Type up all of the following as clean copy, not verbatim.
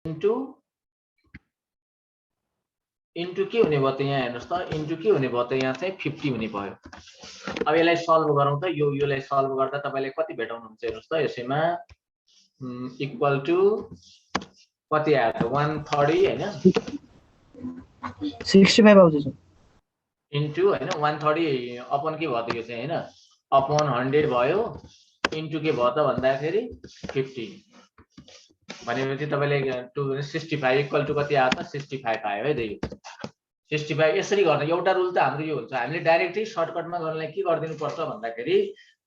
Into into के हुने भयो त यहाँ हेर्नुस् त इन्टु के हुने भयो त यहाँ चाहिँ 50 हुने भयो। अब यसलाई सल्भ गरौँ त योलाई सल्भ गर्दा तपाईले कति भेटाउनुहुन्छ हेर्नुस् त यसैमा इक्वल टु कति आयो त 130 हैन 65 आउँछ इन्टु हैन 130 अपन के भयो त यो चाहिँ हैन अपन 100 भयो इन्टु के भयो त भन्दाखेरि 50 भनेपछि तपाईले 265 इक्वल टु कति आयो त 65 आयो है देखि 65 यसरी गर्न एउटा रुल त हाम्रो यो हुन्छ हामीले डाइरेक्टली सर्टकटमा गर्नलाई के गर्दिनु पर्छ भन्दाखेरि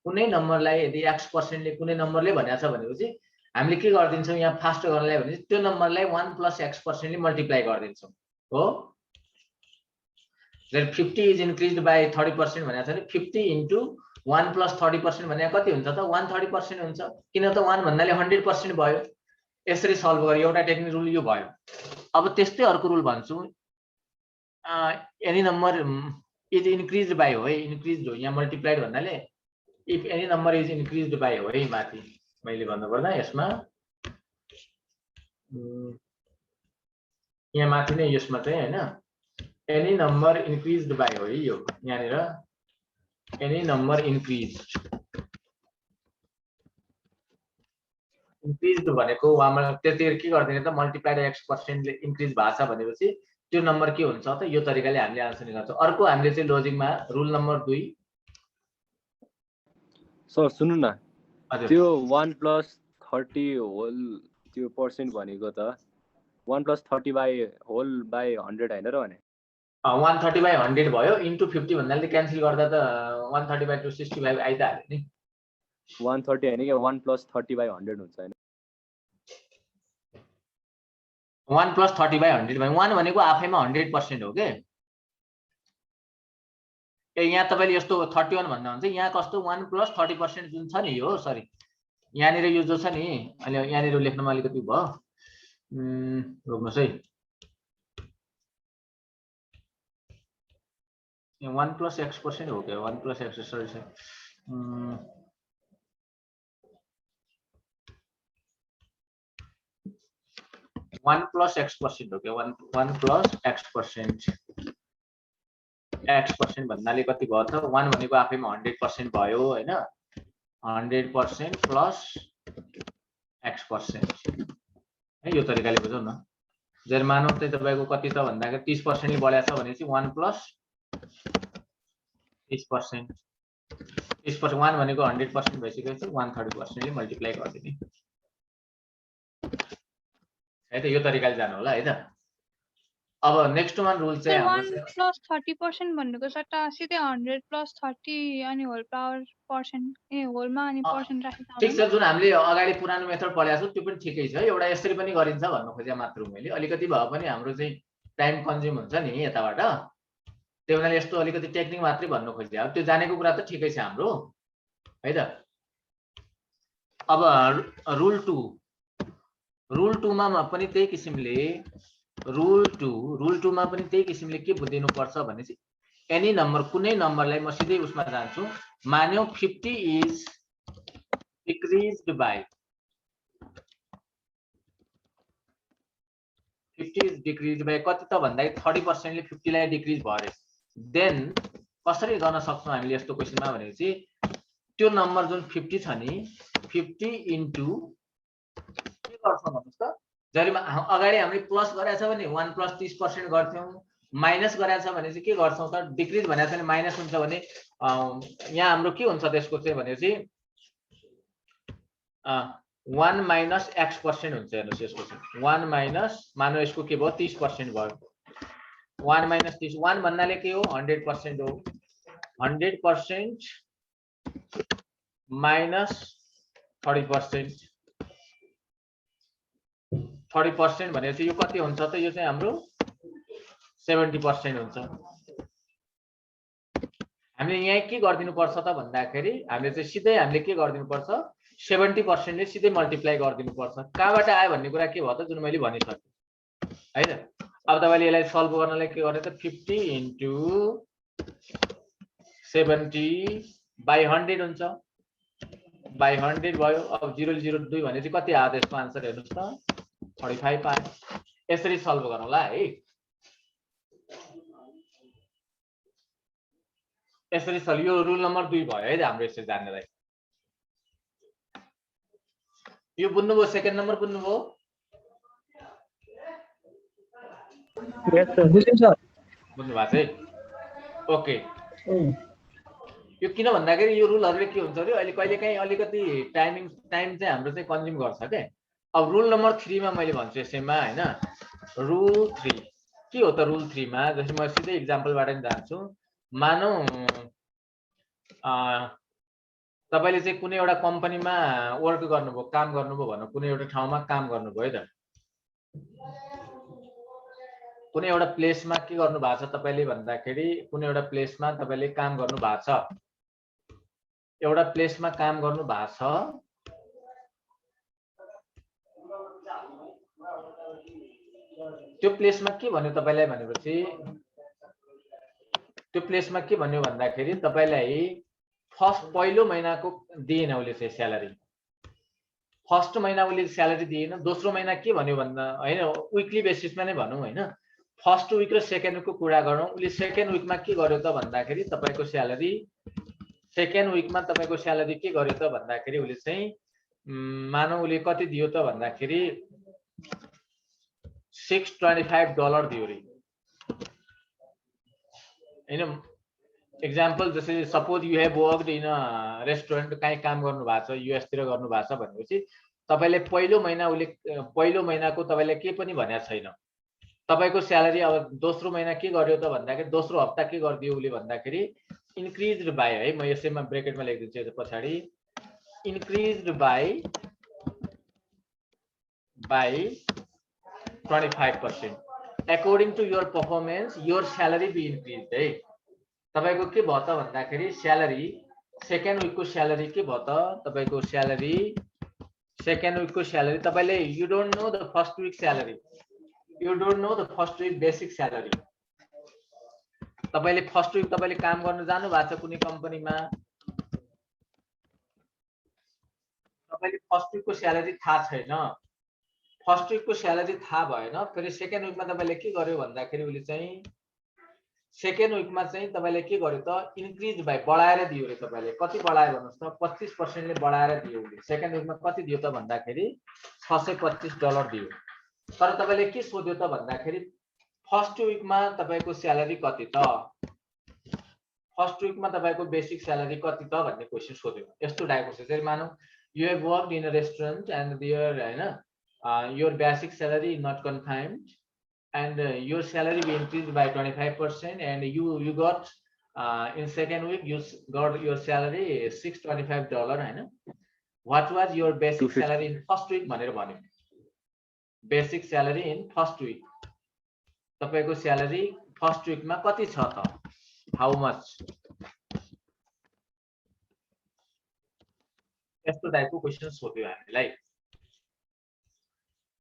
कुनै नम्बरलाई यदि x% ले कुनै नम्बरले भनेको छ भनेपछि हामीले के गर्दिन्छौं यहाँ फास्ट गर्नलाई भने त्यो नम्बरलाई 1 + x% ले मल्टिप्लाई गर्दिन्छौं हो then 50 is increased by 30% भनेको छ नि 50 into 1 + 30% भनेको कति हुन्छ त 130% हुन्छ किन त 1 भन्नाले 100% भयो यसरी सल्भ गरे एउटा टेक्निक रुल यो भयो। अब त्यस्तै अर्को रुल भन्छु any number is increased by हो है इन्क्रिज्ड हो यहाँ मल्टिप्लाइड भन्नाले if any number is increased by हो है माथि मैले भन्नु पर्दा यसमा यहाँ माथि नै यसमा चाहिँ हैन any number increased by हो यो यहाँनिर any number increased भनेको वामा त्यति के गर्दिने त मल्टिप्लाई x% ले इन्क्रिज भएको छ भनेपछि त्यो नम्बर के हुन्छ त यो तरिकाले हामीले आन्सर निकाल्छौं। अर्को हामीले चाहिँ लजिकमा रुल नम्बर 2 सर सुन्नु न त्यो 1 + 30 होल त्यो पर्सेन्ट भनेको त 1 + 30 बाइ होल बाइ 100 हैन र भने 130/100 भयो इन्टु 50 भन्नाले क्यान्सल गर्दा त 130/265 आइ त हाल्यो नि 130 हैन के 1 + 30/100 हुन्छ हैन 1 + 30/100 भयो 1 भनेको आफैमा 100% हो के यहाँ तपाईले यस्तो 31 भन्नु हुन्छ यहाँ कस्तो 1 + 30% जुन छ नि यो सरी यहाँनिर यो जो छ नि अहिले यहाँनिर लेख्नमा अलिकति भयो रोक्नुस् है 1 + x% हो गया 1 + x सरी 1 + x% हो गया 1 + x% भन्नाले कति भयो त 1 भनेको आफैमा 100% भयो हैन 100% प्लस x% है यो तरिकाले बुझौँ न जर मानौ चाहिँ तपाईको कति छ भन्दाखेरि 30% ले बढ्या छ भनेपछि 1 + 30% 1 भनेको 100% भइसकेपछि 130% ले मल्टिप्लाई गरिदिने है त यो तरिकाले जानु होला है त। अब नेक्स्ट वान रुल चाहिँ हाम्रो 1 + 30% भन्नुको सट्टा सिधै 100 + 30 अनि होल पावर पर्सेन्ट ए होलमा अनि पर्सेन्ट राखेको ठीक छ जुन हामीले अगाडि पुरानो मेथड पढ्या छौ त्यो पनि ठिकै छ एउटा यसरी पनि गरिन्छ भन्नु खोजे मात्र मैले अलिकति भए पनि हाम्रो चाहिँ टाइम कन्ज्युम हुन्छ नि यताबाट त्यो हुनाले यस्तो अलिकति टेक्निक मात्रै भन्नु खोजे अब त्यो जानेको कुरा त ठिकै छ हाम्रो है त। अब रुल 2 मा पनि त्यही किसिमले रुल 2 मा पनि त्यही किसिमले के बुझिनु पर्छ भने चाहिँ एनी नम्बर कुनै नम्बरलाई म सिधै उसमा जान्छु मान्यौ 50 इज डिक्रिज्ड बाइ कति त भन्दा 30% ले 50 लाई डिक्रिज भरे देन कसरी गर्न सक्छौं हामीले यस्तो क्वेशनमा भनेपछि त्यो नम्बर जुन 50 छ नि 50 इन्टु के गर्छौं भन्नुस् त जरी अगाडि हामीले प्लस गरेछ भने 1 + 30% गर्थ्यौं माइनस गरेछ भने चाहिँ के गर्छौं त डिक्रिज भनेछ भने माइनस हुन्छ भने यहाँ हाम्रो के हुन्छ त्यसको चाहिँ भनेपछि 1 - x% हुन्छ हेर्नुस् यसको चाहिँ 1 - मानौ यसको के भयो 30% भयो 1 - 30 1 भन्नाले के हो 100% हो 100% माइनस 30% 30% भनेपछि यो कति हुन्छ त यो चाहिँ हाम्रो 70% हुन्छ। हामीले यहाँ के गर्दिनु पर्छ त भन्दाखेरि हामीले चाहिँ सिधै हामीले के गर्दिनु पर्छ 70% ले सिधै मल्टिप्लाई गर्दिनु पर्छ कहाँबाट आयो भन्ने कुरा के भयो त जुन मैले भनिसके है त। अब तपाईले यसलाई सल्भ गर्नलाई के गर्ने त 50 इन्टु 70/100 हुन्छ बाइ 100 भयो। अब 0 0 2 भने चाहिँ कति आयो त्यसको आन्सर हेर्नुस् त 45 आयो। यसरी सल्भ गरौँला है। यसरी सल्भ, यो रुल नम्बर 2 भयो है हाम्रो यसरी जान्नलाई। यो बुझ्नुभयो? सेकेन्ड नम्बर बुझ्नुभयो? बुझ्यौँ सर। बुझ्नु भएको है? ओके। यो किन भन्दाखेरि यो रुलहरुले के हुन्छ अरे अहिले कहिलेकाहीँ अलिकति टाइम चाहिँ हाम्रो चाहिँ कन्ज्युम गर्छ के। अब रुल नम्बर 3 मा मैले भन्छु यसैमा हैन, रुल 3 के हो त? रुल 3 मा जस्तै म सिधै एक्जाम्पलबाट नि जान्छु। मानौ तपाईले चाहिँ कुनै एउटा कम्पनीमा वर्क गर्नुभयो, काम गर्नुभयो भन्नु, कुनै एउटा ठाउँमा काम गर्नुभयो है त। कुनै एउटा प्लेसमा के गर्नु भएको छ तपाईले भन्दाखेरि कुनै एउटा प्लेसमा तपाईले काम गर्नु भएको छ। एउटा प्लेसमा काम गर्नु भएको छ। त्यो प्लेसमा के भन्यो तपाईलाई भनेपछि, त्यो प्लेसमा के भन्यो भन्दाखेरि तपाईलाई फर्स्ट पहिलो महिनाको दिएन उले चाहिँ स्यालेरी। फर्स्ट महिना उले स्यालेरी दिएन। दोस्रो महिना के भन्यो भन्दा हैन, विकली बेसिसमा नै भनौं हैन, फर्स्ट विक र सेकेन्ड विकको कुरा गरौँ। उले सेकेन्ड विकमा के गर्यो त भन्दाखेरि तपाईको स्यालेरी, सेकेन्ड विकमा तपाईको स्यालेरी के गर्यो त भन्दाखेरि उले चाहिँ मानौ उले कति दियो त भन्दाखेरि $625 दियो रे हैन। एक्जाम्पल जस्तै suppose you have worked in a restaurant, कहीँ काम गर्नु भएको छ, युएस तिर गर्नु भएको छ भनेपछि तपाईले पहिलो महिना उले पहिलो महिनाको तपाईले के पनि भनेको छैन। तपाईको स्यालेरी अब दोस्रो महिना के गर्यो त भन्दाखेरि दोस्रो हप्ता के गर्दियो उले भन्दाखेरि इन्क्रिज्ड बाइ है, म यसैमा ब्रेकेटमा लेखिदिन्छु यो पछाडी, increased by 25% according to your performance your salary be increased है। तपाईको के भयो त भन्दाखेरि स्यालेरी सेकेन्ड विकको स्यालेरी के भयो त तपाईको स्यालेरी सेकेन्ड विकको स्यालेरी तपाईले you don't know the first week salary, you don't know the first week basic salary. तपाईले फर्स्ट विक तपाईले काम गर्न जानु भएको छ कुनै कम्पनीमा, तपाईले फर्स्ट विकको स्यालेरी थाहा छैन। फर्स्ट विकको स्यालेरी थाहा भएन, फेरि सेकेन्ड विकमा तपाईले के गर्यो भन्दाखेरि उले चाहिँ सेकेन्ड विकमा चाहिँ तपाईले के गर्यो त इन्क्रिज बाइ बढाएर दियो रे। तपाईले कति बढायो भन्नुस् त 25% ले बढाएर दियो उले। सेकेन्ड विकमा कति दियो त भन्दाखेरि $625 दियो। तर तपाईले के सोध्यो त भन्दाखेरि फर्स्ट विकमा तपाईको स्यालेरी कति त, फर्स्ट विकमा तपाईको बेसिक स्यालेरी कति त भन्ने क्वेशन सोध्यो। यस्तो टाइपको छ। त्यसरी मानौ you have worked in a restaurant and there हैन your basic salary is not confined and your salary will increase by 25% and you got in second week you got your salary is $625 हैन। what was your basic salary in first week भनेर भन्यो। Basic salary in first week, तपाईको salary first विकमा कति छ त, how much, यस्तो टाइपको क्वेशन सोध्यो हामीलाई।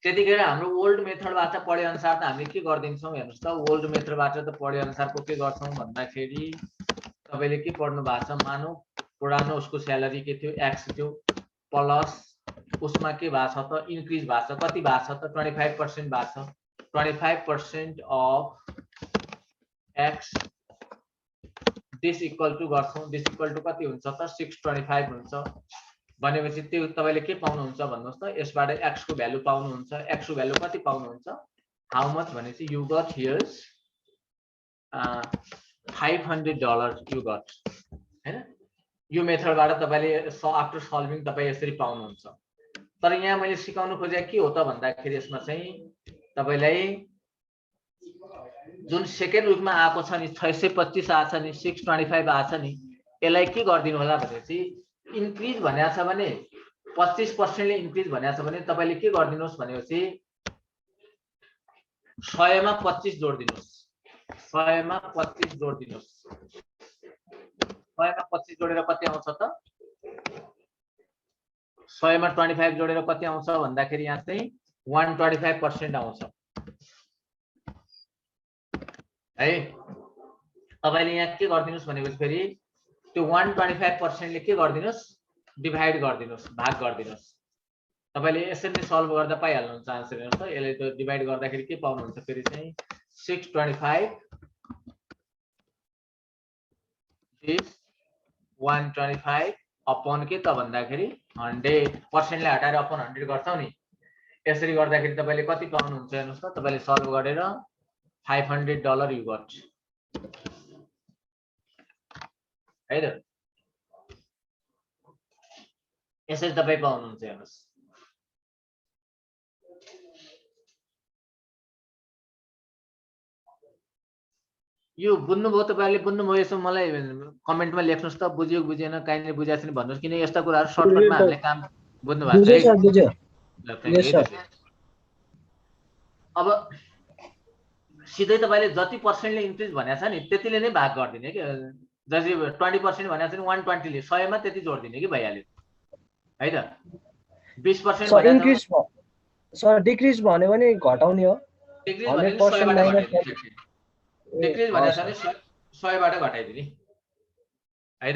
त्यतिखेर हाम्रो ओल्ड मेथडबाट पढे अनुसार त हामीले के गर्दिन्छौं हेर्नुस् त, ओल्ड मेथडबाट त पढे अनुसारको के गर्छौं भन्दाखेरि तपाईले के पढ्नु भएको छ, मानौ पुरानो उसको स्यालेरी के थियो x थियो प्लस उसमा के भएको छ त इन्क्रिज भएको छ, कति भएको छ त 25% भएको छ। 25% of x this equal to गर्छौं, दिस इक्वल टु कति हुन्छ त 625 हुन्छ भनेपछि त्यो तपाईले के पाउनुहुन्छ भन्नुस् त, यसबाट x को भ्यालु पाउनुहुन्छ। x को भ्यालु कति पाउनुहुन्छ, हाउ मच भनेपछि you got here's $500 you got हैन। यो मेथडबाट तपाईले आफ्टर सल्भिङ तपाई यसरी पाउनुहुन्छ। तर यहाँ मैले सिकाउन खोजे के हो त भन्दाखेरि यसमा चाहिँ तपाईलाई जुन सेकेन्ड विकमा आएको छ नि 625 आछ नि 625 आछ नि, यसलाई के गर्दिनु होला भनेपछि इन्क्रिज भनेको छ भने 25% ले इन्क्रिज भनेको छ भने तपाईले के गर्दिनुस् भनेपछि 100 मा 25 जोड्दिनुस्, 100 मा 25 जोड्दिनुस्। 100 मा 25 जोडेर कति आउँछ त, 100 मा 25 जोडेर कति आउँछ भन्दाखेरि यहाँ चाहिँ 125% आउँछ है। तपाईले यहाँ के गर्दिनुस् भनेपछि फेरि त्यो 125% ले के गर्दिनुस् डिभाइड गर्दिनुस्, भाग गर्दिनुस्। तपाईले यसरी नै सल्भ गर्दा पाइहाल्नुहुन्छ आन्सर। हेर्नुस् त यसले त्यो डिभाइड गर्दाखेरि के पाउनुहुन्छ फेरि चाहिँ 625 is 125 अपॉन के त भन्दाखेरि 100% ले हटाएर अपॉन 100 गर्छौ नि। यसरी गर्दाखेरि तपाईले कति पाउनुहुन्छ हेर्नुस् त तपाईले सल्भ गरेर $500 यु गट है त। यसरी तपाई पाउनुहुन्छ हेर्नुस्। यो बुझ्नुभयो तपाईहरुले बुझ्नुभयो यसो मलाई कमेन्टमा लेख्नुस् त बुझ्यो बुझेन काइन्डली बुझाएको छैन भन्नुस् किन यस्ता कुराहरु सर्टकटमा हामीले काम बुझ्नु भएको छ है। बुझ्यो सर। अब सिधै तपाईले जति पर्सेन्टले इन्क्रिज भनेको छ नि त्यतिले नै भाग गर्दिने के। जति 20% भनेको छ नि 120 ले 100 मा त्यति जोड्दिने कि भइहाल्यो है त। 20% सर इन्क्रिज सर डिक्रिज भन्यो भने घटाउने हो। डिक्रिज भने 100 बाट घटाइदिने। डिक्रिज भनेको छ नि 100 बाट घटाइदिने है त।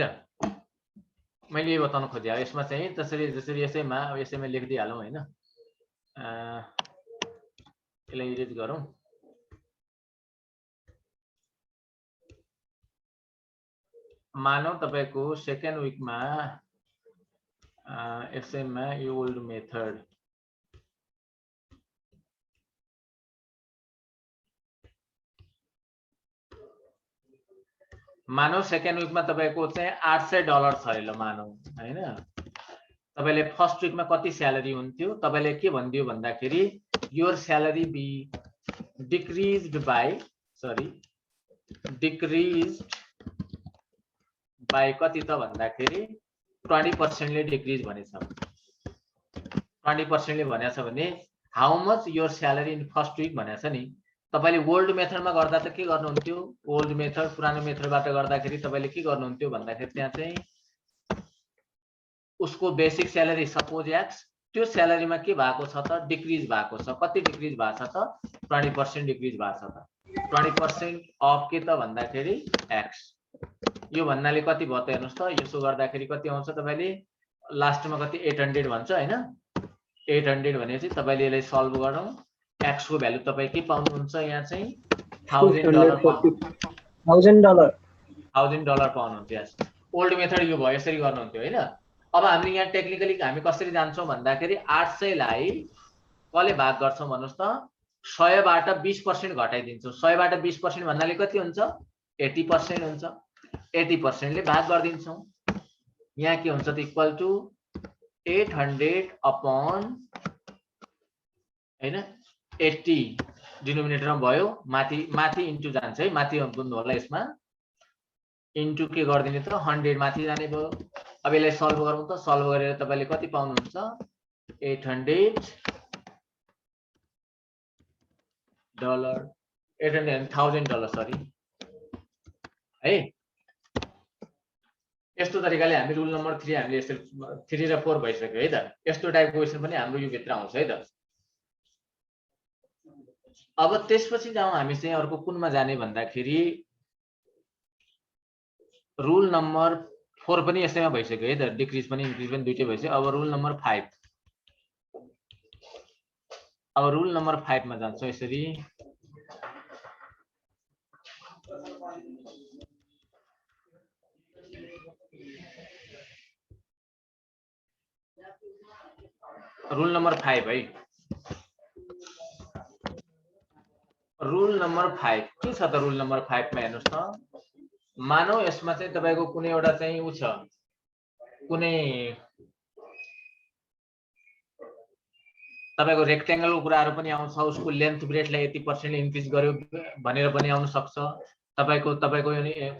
मैले यो बताउन खोजे हो। यसमा चाहिँ त्यसरी जसरी यसैमा लेखिदिइ हालौं हैन। यसलाई इरेज गरौँ। मानौ तपाईको सेकेन्ड विकमा यसैमा यो ओल्ड मेथड मानौ सेकेन्ड विकमा तपाईको चाहिँ $800 छ अरे ल मानौ हैन। तपाईले फर्स्ट विकमा कति स्यालेरी हुन्थ्यो तपाईले के भन्दियो भन्दाखेरि योर स्यालेरी बी डिक्रिज्ड बाइ कति त भन्दाखेरि 20% ले डिक्रिज भनेछ। 20% ले भनेछ भने how much your salary in first week भनेछ नि। तपाईले ओल्ड मेथडमा गर्दा त के गर्नुहुन्थ्यो ओल्ड मेथड पुरानो मेथडबाट गर्दाखेरि तपाईले के गर्नुहुन्थ्यो भन्दाखेरि त्यहाँ चाहिँ उसको बेसिक स्यालेरी सपोज x त्यो स्यालेरीमा के भएको छ त डिक्रिज भएको छ। कति डिक्रिज भएको छ त 20% डिक्रिज भएको छ त। 20% अफ के त भन्दाखेरि x। यो भन्नाले कति भयो त हेर्नुस् त यसो गर्दाखेरि कति आउँछ तपाईले लास्टमा कति 800 भन्छ हैन। 800 भनेपछि तपाईले यसलाई सल्भ गरौँ x को भ्यालु तपाई के पाउनुहुन्छ यहाँ चाहिँ $1000 पाउनुहुन्छ। यस ओल्ड मेथड यो भयो यसरी गर्नुहुन्थ्यो हैन। अब हामीले यहाँ टेक्निकली हामी कसरी जान्छौं भन्दाखेरि 800 लाई कले भाग गर्छौं भन्नुस् त 100 बाट 20% घटाइदिन्छौं। 100 बाट 20% भन्नाले कति हुन्छ 80% हुन्छ। 80% ले भाग गर्दिन्छौं। यहाँ के हुन्छ त इक्वल टु 800 अपॉन हैन 80 डिनोमिनेटरमा भयो माथि इन्टु जान्छ है। माथि बुझ्नु होला यसमा इन्टु के गर्दिने त 100 माथि जाने भयो। अब यसलाई सल्भ गरौँ त सल्भ गरेर तपाईले कति पाउनुहुन्छ $800 $1000 सरी है। यस्तो तरिकाले हामी रुल नम्बर 3 हामीले यसरी 3 र 4 भइसक्यो है त। यस्तो टाइपको क्वेशन पनि हाम्रो यो भित्र आउँछ है त। अब त्यसपछि जाउँ हामी चाहिँ अर्को कुनमा जाने भन्दाखेरि रुल नम्बर 4 पनि यसैमा भइसक्यो है त। डिक्रिज पनि इन्क्रिज पनि दुईटै भइसक्यो। अब रुल नम्बर 5 अब रुल नम्बर 5 मा जान्छौं यसरी। रुल नम्बर 5 है। रुल नम्बर 5 के छ त रुल नम्बर 5 मा हेर्नुस् त। मानौ यसमा चाहिँ तपाईको कुनै एउटा चाहिँ उ छ कुनै तपाईको रेक्टेंगलको कुराहरु पनि आउँछ। उसको लेन्थ ब्रेडलाई यति % इन्क्रिज गर्यो भनेर पनि आउन सक्छ। तपाईको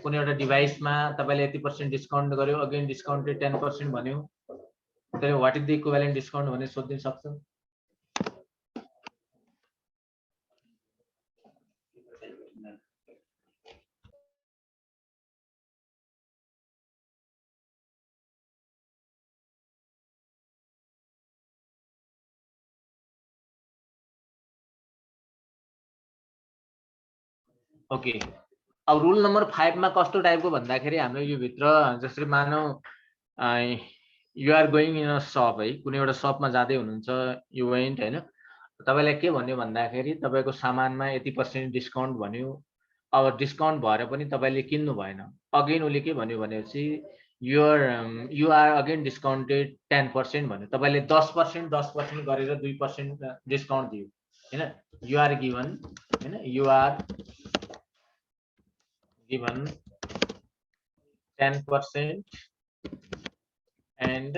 कुनै एउटा डिभाइसमा तपाईले यति % डिस्काउन्ट गर्यो अगेन डिस्काउन्टेड 10% भन्यो। त्यसले what is the equivalent discount भने सोध्न सक्छ। ओके अब रुल नम्बर 5 मा कस्तो टाइपको भन्दाखेरि हाम्रो यो भित्र जसरी मानौ you are going in a shop है, कुनै एउटा सपमा जाँदै हुनुहुन्छ, यु वेन्ट होइन, तपाईँलाई के भन्यो भन्दाखेरि तपाईँको सामानमा यति % डिस्काउन्ट भन्यो। अब डिस्काउन्ट भएर पनि तपाईँले किन्नु भएन, अगेन उसले के भन्यो भनेपछि यु आर अगेन डिस्काउन्टेड 10% भन्यो, तपाईँले 10% गरेर 2% डिस्काउन्ट दियो होइन। यु आर गिभन होइन, you are given 10% and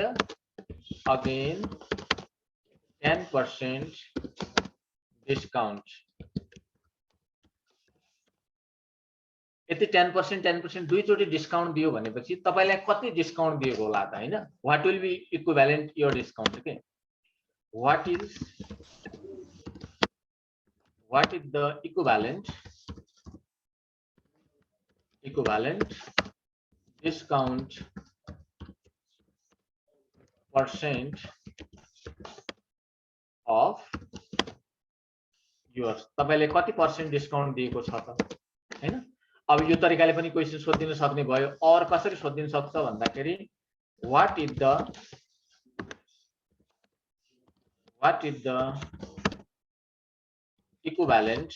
again 10% discount। यति 10% दुईचोटि डिस्काउन्ट दियो भनेपछि तपाईलाई कति डिस्काउन्ट दिएको होला त हैन। What will be equivalent your discount के, what is the equivalent discount % of yours, तपाईले कति % डिस्काउन्ट दिएको छ त हैन। अब यो तरिकाले पनि क्वेशन सोधिदिन सक्ने भयो। और कसरी सोधिदिन सक्छ भन्दाखेरि what is the equivalent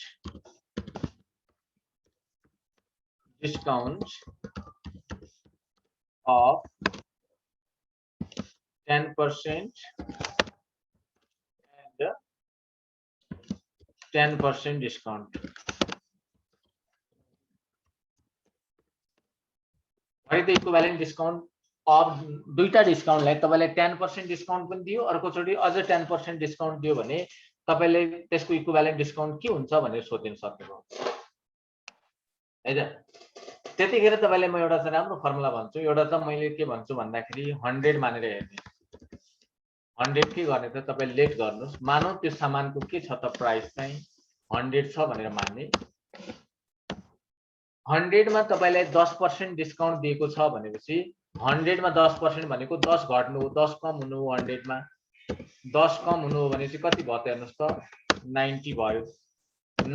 discount of 10% and 10% discount. What is the equivalent discount of दुईटा डिस्काउन्टलाई तपाईले 10% डिस्काउन्ट पनि दियो, अर्कोचोटि अझ 10% डिस्काउन्ट दियो भने तपाईले त्यसको इक्विभ्यालेन्ट डिस्काउन्ट के हुन्छ भनेर सोधिन सक्नुभयो है त। त्यतिखेर तपाईले म एउटा चाहिँ राम्रो फर्मुला भन्छु। एउटा त मैले के भन्छु भन्दाखेरि 100 मानेर हेर्ने, 100 के गर्ने त तपाईले लेट गर्नुस्, मानौ त्यो सामानको के छ त प्राइस चाहिँ 100 छ भनेर मान्ने। 100 मा तपाईलाई 10% डिस्काउन्ट दिएको छ भनेपछि 100 मा 10% भनेको 10 घट्नु हो, 10 कम हुनु हो। 100 मा 10 कम हुनु हो भने चाहिँ कति भयो त हेर्नुस् त 90 भयो।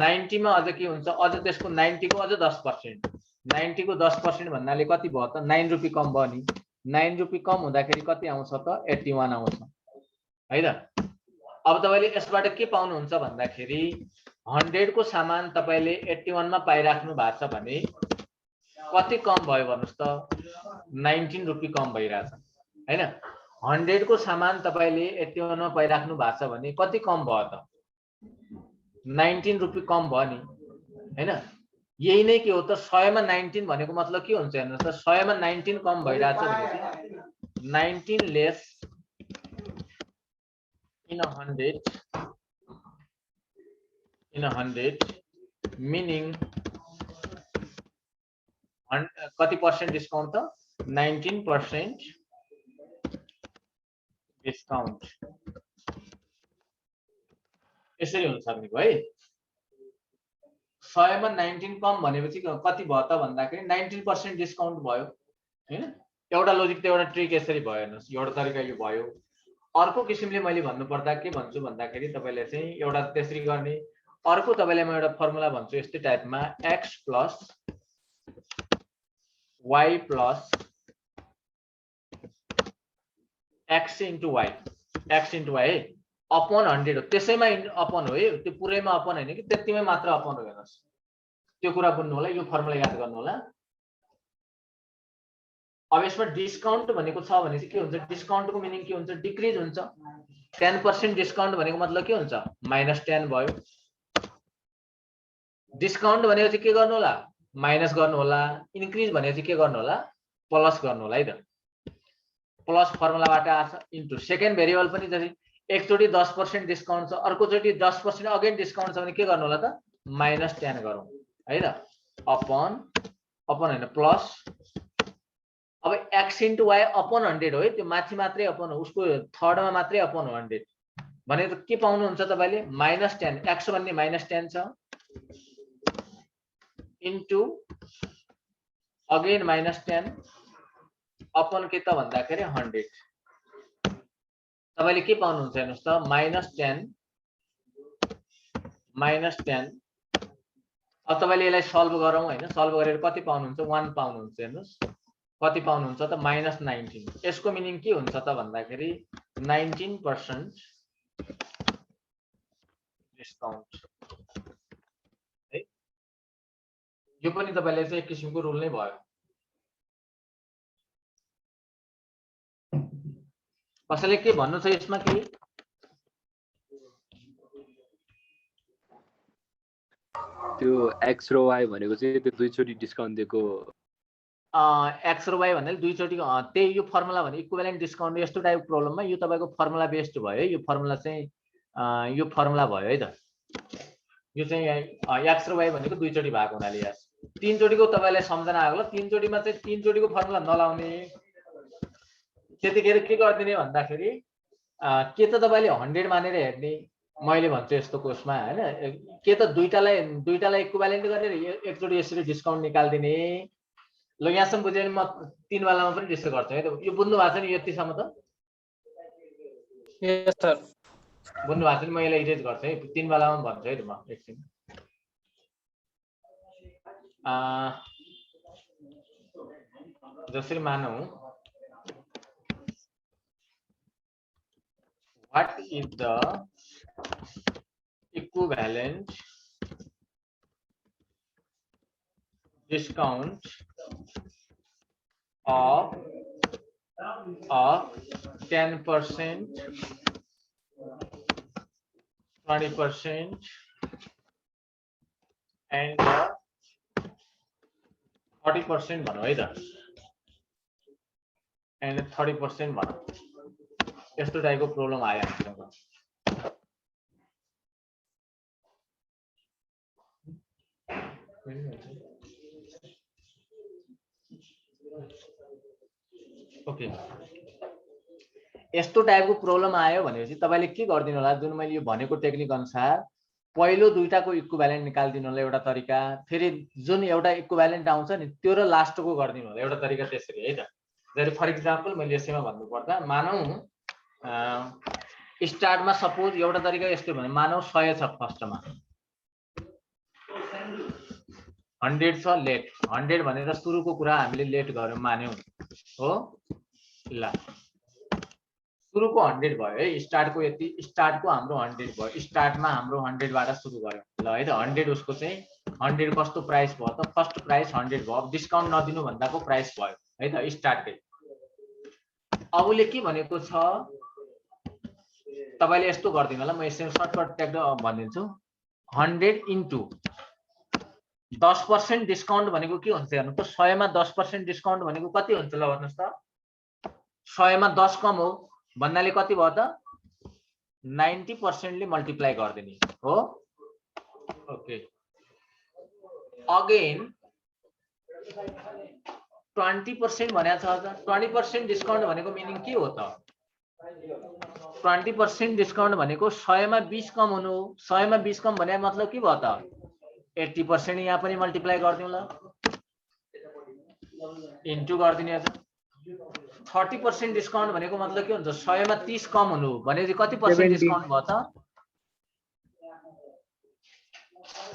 90 मा अझ के हुन्छ, अझ त्यसको 90 को अझ 10%, 90 को 10% भन्नाले कति भयो त 9 रुपैयाँ कम भयो नि। 9 रुपैयाँ कम हुँदाखेरि कति आउँछ त 81 आउँछ है त। अब तपाईले यसबाट के पाउनुहुन्छ भन्दाखेरि 100 को सामान तपाईले 81 मा पाइराख्नु भएको छ भने कति कम भयो भन्नुस् त 19 रुपैयाँ कम भइराछ हैन। 100 को सामान तपाईले 81 मा पाइराख्नु भएको छ भने कति कम भयो त 19 रुपैयाँ कम भयो नि हैन। यही नै के हो त 100 मा 19 भनेको मतलब के हुन्छ हेर्नुस् त, 100 मा 19 कम भइराछ भनेपछि 19 लेस in a 100 meaning कति % डिस्काउन्ट त 19% डिस्काउन्ट। यसरी हुन सक्ने भयो है। 100 मा 19 कम भनेपछि कति भयो त भन्दाखेरि 19% डिस्काउन्ट भयो हैन। एउटा लोजिक त एउटा ट्रिक यसरी भयो हेर्नुस्, एउटा तरिका यो भयो। अर्को किसिमले मैले भन्नु पर्दा के भन्छु भन्दाखेरि तपाईले चाहिँ एउटा त्यसरी गर्ने, अर्को तपाईलाई म एउटा फर्मुला भन्छु यस्तै टाइपमा x plus y plus x into y है अपन 100 हो। त्यसैमा अपन हो है, त्यो पुरैमा अपन हैन कि त्यतिमै मात्र अपन हो। हेर्नुस् त्यो कुरा बुझ्नु होला, यो फर्मुला याद गर्नु होला। अब यसमा डिस्काउन्ट भनेको छ भने चाहिँ के हुन्छ, डिस्काउन्टको मिनिङ के हुन्छ, डिक्रिज हुन्छ। 10% डिस्काउन्ट भनेको मतलब के हुन्छ -10 भयो। डिस्काउन्ट भनेको चाहिँ के गर्नु होला माइनस गर्नु होला, इन्क्रिज भनेको चाहिँ के गर्नु होला प्लस गर्नु होला है त। प्लस फर्मुलाबाट आछ इन्टु सेकेन्ड भेरिएबल पनि जस्तै एकचोटि 10% डिस्काउन्ट छ, अर्कोचोटि 10% अगेन डिस्काउन्ट छ भने के गर्नु होला त -10 गरौँ है त। अपन हैन प्लस। अब x इन्टु y अपन 100 हो है, त्यो माथि मात्रै अपन हो, उसको थर्डमा मात्रै अपन हो 100 भने त के पाउनुहुन्छ तपाईले -10, x भन्ने -10 छ इन्टु अगेन -10 अपन के त भन्दाखेरि 100। तपाईले के पाउनुहुन्छ हेर्नुस् त -10 अब तपाईले यसलाई सल्भ गरौँ हैन, सल्भ गरेर कति पाउनुहुन्छ 1 पाउनुहुन्छ हेर्नुस्। कति पाउनुहुन्छ त -19। यसको मिनिङ के हुन्छ त भन्दाखेरि 19% डिस्काउन्ट है। यो पनि तपाईले चाहिँ एक किसिमको रुल नै भयो। कसैले के भन्नु छ यसमा के? त्यो एक्स र वाई भनेको चाहिँ त्यो दुईचोटी डिस्काउन्ट दिएको एक्स र वाई भन्नाले दुईचोटि त्यही यो फर्मुला भने इक्विभ्यालेन्ट डिस्काउन्ट यस्तो टाइपको प्रब्लममा यो तपाईको फर्मुला बेस्ड भयो है। यो फर्मुला चाहिँ यो फर्मुला भयो है त। यो चाहिँ एक्स र वाई भनेको दुईचोटि भएको हुनाले यहाँ तीनचोटिको तपाईलाई सम्झना आयो ल। तीनचोटिमा चाहिँ तीनचोटिको फर्मुला नलाउने। त्यतिखेर के गर्दिने भन्दाखेरि के त तपाईले 100 मानेर हेर्ने। मैले भन्छु यस्तो कोर्समा हैन, के त दुईटालाई इक्विभ्यालेन्ट गरेर एकचोटि यसरी डिस्काउन्ट निकाल्दिने। ल यहाँसम्म बुझ्यो भने म 3 वालामा पनि त्यस्तो गर्छु है त। यो बुझ्नु भएको छ नि यतिसम्म त? यस सर। बुझ्नु भएको छ नि? म यसलाई इरेज गर्छु है। 3 वालामा भन्छु है त म एकछिन। जसरी मानौं what is the equivalent discount of 10%, 20% and 40% भनौं है त। and 30% भनौं। यस्तो टाइपको प्रब्लम आयो हामीसँग। ओके, यस्तो टाइपको प्रब्लम आयो भनेपछि तपाईले के गर्दिनु होला? जुन मैले यो भनेको टेक्निक अनुसार पहिलो दुईटाको इक्विभ्यालेन्ट निकाल्दिनु होला एउटा तरिका, फेरि जुन एउटा इक्विभ्यालेन्ट आउँछ नि त्यो र लास्टको गर्दिनु होला एउटा तरिका त्यसरी है त। जस्तै फर एक्जाम्पल मैले यसैमा भन्नु पर्दा मानौं स्टार्टमा सपोज एउटा तरिका यस्तो भने मानौं 100 छ फर्स्टमा 100 छ लेट 100 भनेर सुरुको कुरा हामीले लेट गर्यौं मान्यौं हो। ल सुरुको 100 भयो है। स्टार्टको यति स्टार्टको हाम्रो 100 भयो। स्टार्टमा हाम्रो 100 बाट सुरु गर्यौं ल है त। 100 उसको चाहिँ 100 कस्तो प्राइस भयो त? फर्स्ट प्राइस 100 भयो। डिस्काउन्ट नदिनु भन्दाको प्राइस भयो है त स्टार्टकै। अबले के भनेको छ तपाईले यस्तो गर्दिनु होला। म यसमा सर्टकट टेक्निक भनिदिन्छु। 100 इन्टु 10% डिस्काउन्ट भनेको के हुन्छ हेर्नु त? 100 मा 10% डिस्काउन्ट भनेको कति हुन्छ ल भन्नुस् त? 100 मा 10 कम हो भन्नाले कति भयो त? 90% ले मल्टिप्लाई गर्दिने हो। ओके, अगेन 20% भनेको छ। 20% डिस्काउन्ट भनेको मिनिङ के हो त? 20% डिस्काउन्ट भनेको 100 मा 20 कम हुनु। 100 मा 20 कम भने मतलब के भयो त? 80% यहाँ पनि मल्टिप्लाई गरिदिउँ ल, इन्टु गरिदिने अझ। 30% डिस्काउन्ट भनेको मतलब के हुन्छ? 100 मा 30 कम हुनु भनेपछि कति पर्सेन्ट डिस्काउन्ट भयो त?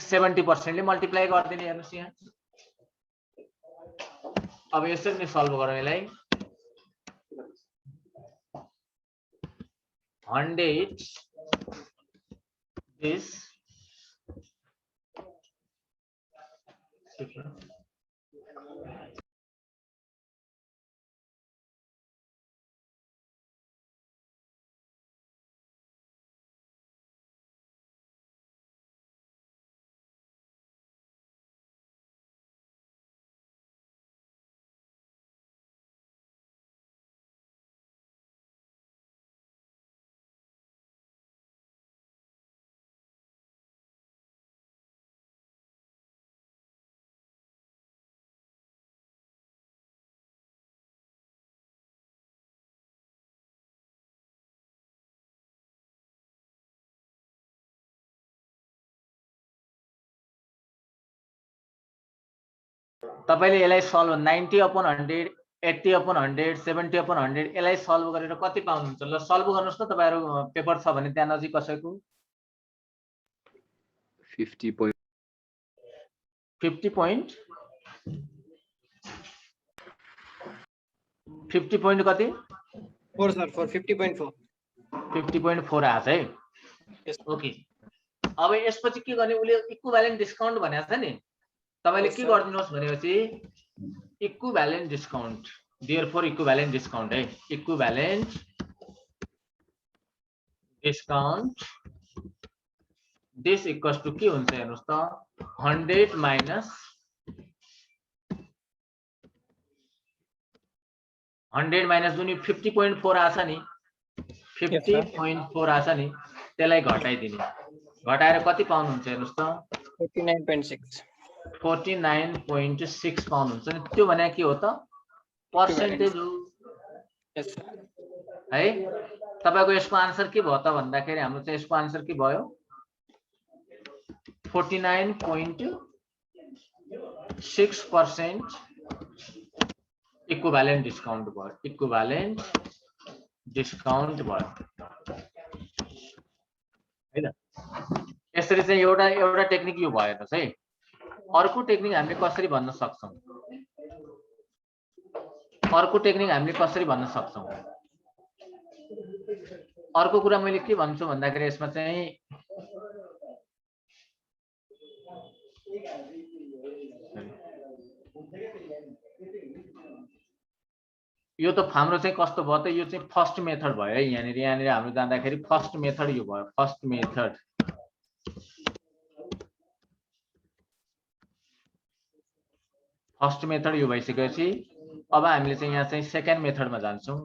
70% ले मल्टिप्लाई गरिदिने। हेर्नुस् यहाँ। अब यसरी नै सल्भ गरौँ यसलाई। 100 this तपाईले यसलाई सल्भ 90/100 80/100 70/100 यसलाई सल्भ गरेर कति पाउनुहुन्छ? ल सल्भ गर्नुस् त। तपाईहरु पेपर छ भने त्यहाँ नजिक कसैको 50 50 पोइन्ट 50 पोइन्ट कति 4 सर 50.4 50.4 आछ है Yes. ओके अब यसपछि के गर्ने उले इक्विभ्यालेन्ट डिस्काउन्ट भनेको छ नि तपाईले Yes, के sir. गर्दिनुहोस् भनेपछि equivalent discount therefore equivalent discount है equivalent discount this equals to के हुन्छ हेर्नुस् त 100 माइनस 100 माइनस जुन 50.4 आछ नि 50.4 आछ नि त्यसलाई घटाइदिने घटाएर कति पाउनुहुन्छ हेर्नुस् त 49.6 49.6 पाउनुहुन्छ नि त्यो भने के हो त पर्सेन्टेज हो यस सर है तपाईको यसको आन्सर के भयो त भन्दाखेरि हाम्रो चाहिँ यसको आन्सर के भयो 49.6% इक्विभ्यालेन्ट डिस्काउन्ट भयो इक्विभ्यालेन्ट डिस्काउन्ट भयो हैन यसरी चाहिँ एउटा टेक्निक यो भयो हेर्नुस् है अर्को टेक्निक हामीले कसरी भन्न सक्छौं अर्को कुरा मैले के भन्छु भन्दाखेरि यसमा चाहिँ यो त हाम्रो चाहिँ कस्तो भयो त यो चाहिँ फर्स्ट मेथड भयो है यहाँनिर हाम्रो जाँदाखेरि फर्स्ट मेथड यो भयो फर्स्ट मेथड यो भइसकेपछि अब हामीले चाहिँ यहाँ चाहिँ सेकेन्ड मेथडमा जान्छौं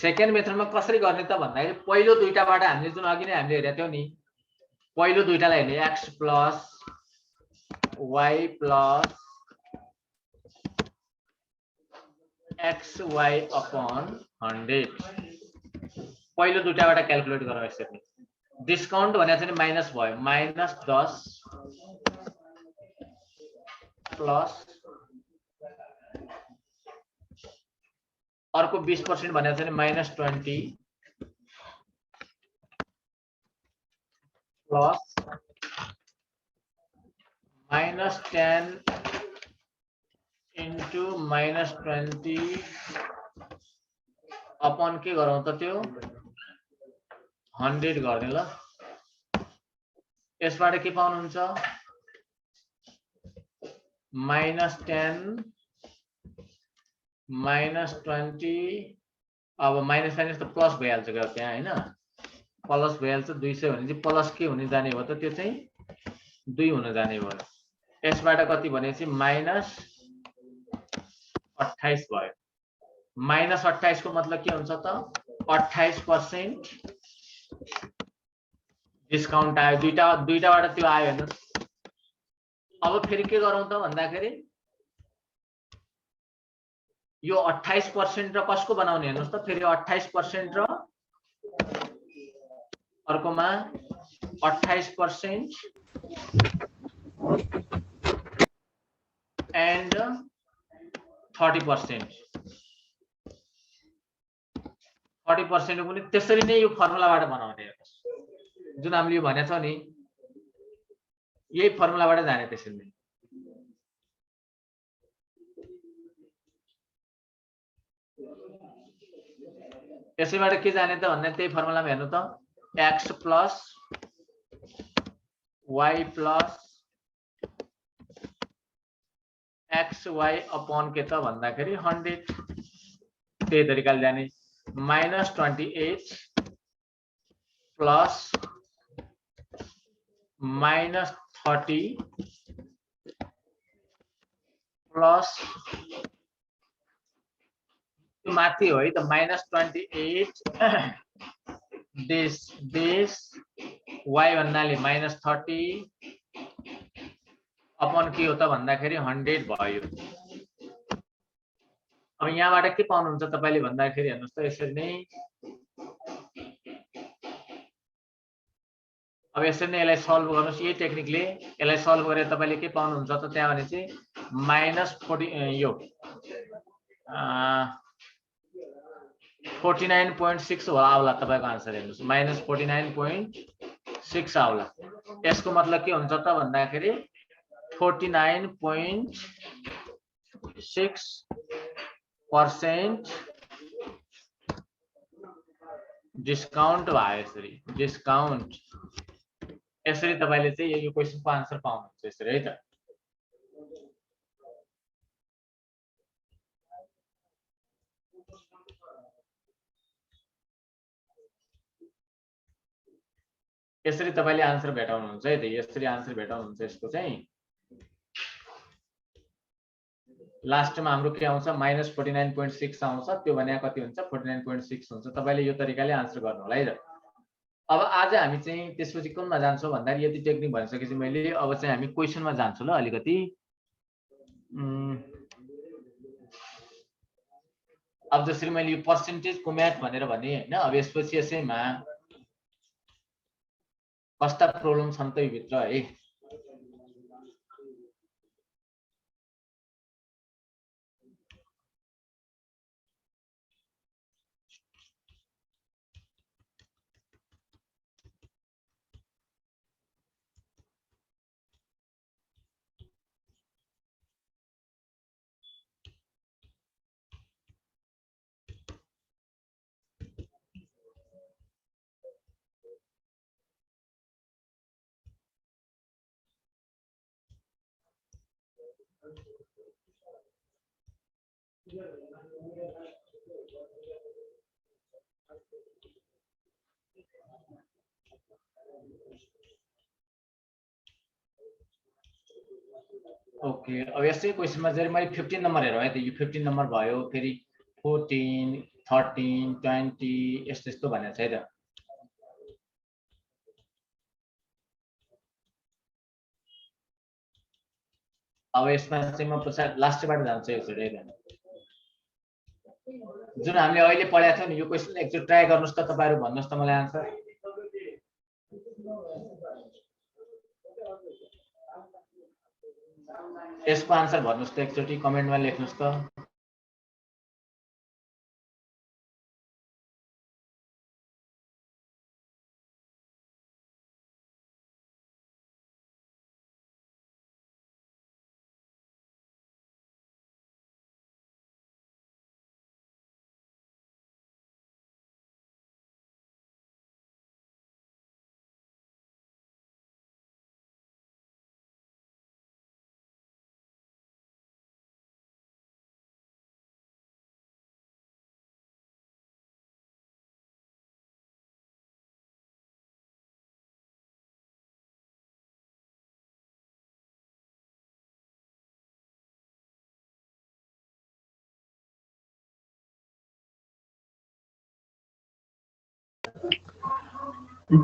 सेकेन्ड मेथडमा कसरी गर्ने त भन्दाखेरि पहिलो दुईटाबाट हामीले जुन अघि नै हामीले हेरेका थियौ नि पहिलो दुईटालाई हेर्ने x plus y plus xy upon 100 पहिलो दुईटाबाट क्याल्कुलेट गरौँ यसरी डिस्काउन्ट भनेको चाहिँ माइनस भयो -10 प्लस अर्को 20% भनेको चाहिँ -20 प्लस -10 इन्टु -20 अपन के गरौँ त त्यो 100 गर्ने ल यसबाट के पाउनुहुन्छ -10 -20 अब माइनस माइनस त प्लस भइहाल्छ क्या त्यहाँ हैन प्लस भइहाल्छ 200 भने चाहिँ प्लस के हुने जाने हो त त्यो चाहिँ 2 हुन जाने भयो यसबाट कति भनेपछि -28 भयो -28 को मतलब के हुन्छ त 28% डिस्काउन्ट आयो दुईटाबाट त्यो आयो हैन अब फेरि के गरौँ त भन्दाखेरि यो 28% र कसको बनाउने हेर्नुस् त फेरि 28% र अर्कोमा 28% and 30% पनि त्यसरी नै यो फर्मुलाबाट बनाउने हेर्नुस् जुन हामीले यो भनेको छ नि यही फर्मुलाबाट जाने त्यसरी नै यसैबाट के जाने त भन्दा त्यही फर्मुलामा हेर्नु त x plus y plus xy upon के त भन्दाखेरि 100 त्यही तरिकाले जाने -28 प्लस -30 प्लस माथि हो है त -28 this y भन्नाले -30 अपन के हो त भन्दाखेरि 100 भयो अब यहाँबाट के पाउनुहुन्छ तपाईले भन्दाखेरि हेर्नुस् त यसरी नै अब यसरी नै यसलाई सल्भ गर्नुस् यही टेक्निकले यसलाई सल्भ गरेर तपाईले के पाउनुहुन्छ त त्यहाँ भने चाहिँ -40 यो 49.6 होला आउला तपाईको आन्सर हेर्नुस् -49.6 आउला यसको मतलब के हुन्छ त भन्दाखेरि 49.6% डिस्काउन्ट भयो यसरी डिस्काउन्ट यसरी तपाईले चाहिँ यो क्वेशनको आन्सर पाउनुहुन्छ यसरी है त यसरी तपाईले आन्सर भेटाउनुहुन्छ है त यसरी आन्सर भेटाउनुहुन्छ यसको चाहिँ लास्टमा हाम्रो के आउँछ -49.6 आउँछ त्यो भने कति हुन्छ 49.6 हुन्छ तपाईले यो तरिकाले आन्सर गर्नु होला है त अब आज हामी चाहिँ त्यसपछि कुनमा जान्छौं भन्दा यति टेक्निक भनिसकेपछि मैले अब चाहिँ हामी क्वेशनमा जान्छु ल अलिकति अब जसरी मैले यो पर्सेन्टेजको म्याथ भनेर भने हैन अब यसपछि यसैमा कस्ता प्रब्लम छन् त यो भित्र है ओके अब यसै क्वेशनमा चाहिँ मैले 15 नम्बर हेरौँ है त यो 15 नम्बर भयो फेरि 14 13 20 यस्तो यस्तो भनेको छ है त अब यसमा चाहिँ म पछाडि लास्टबाट जान्छु यसरी है जुन हामीले अहिले पढाएको थियौ नि यो क्वेशन एकचोटि ट्राई गर्नुस् त तपाईहरु भन्नुस् त मलाई आन्सर यसको आन्सर भन्नुस् त एकचोटि कमेन्टमा लेख्नुस् त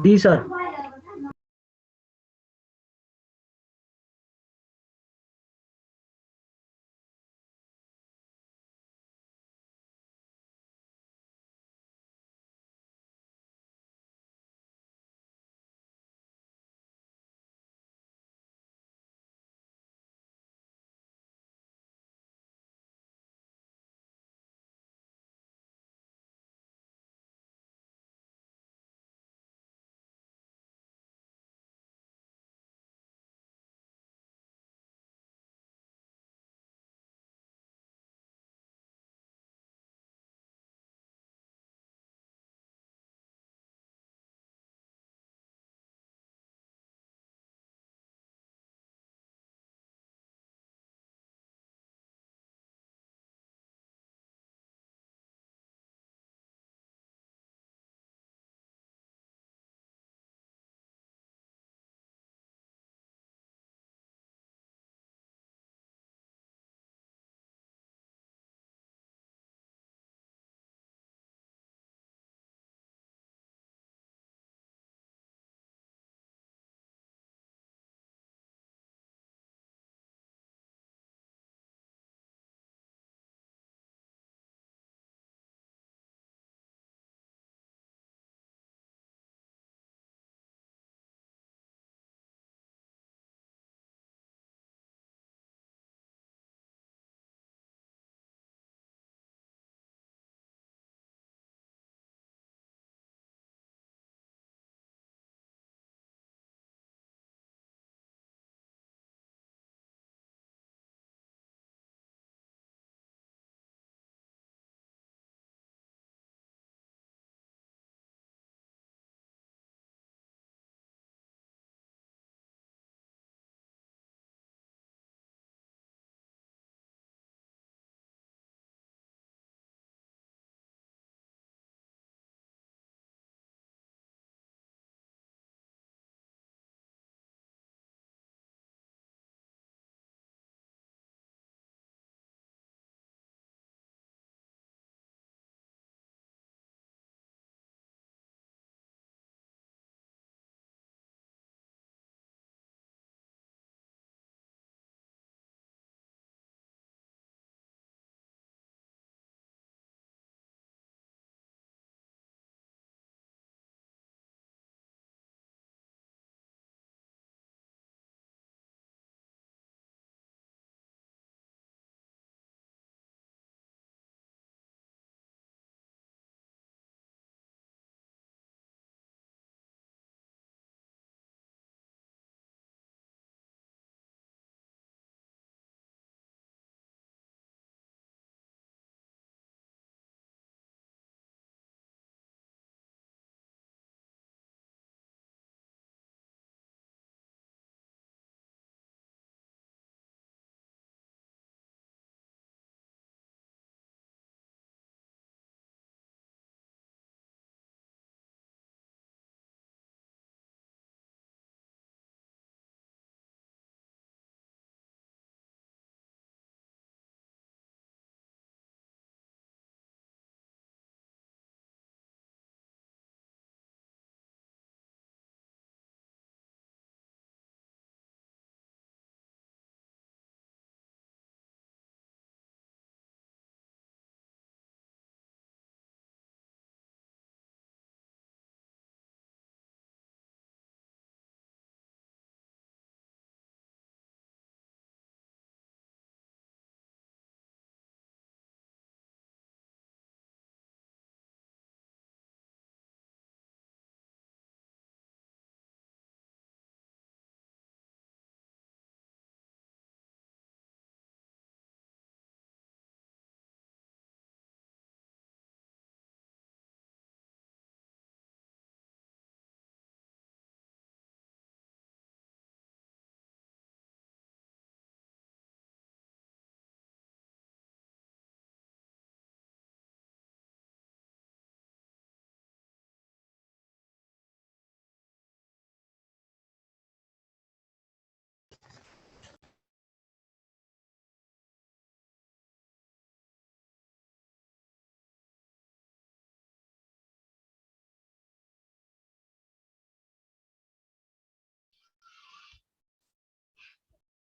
डी सर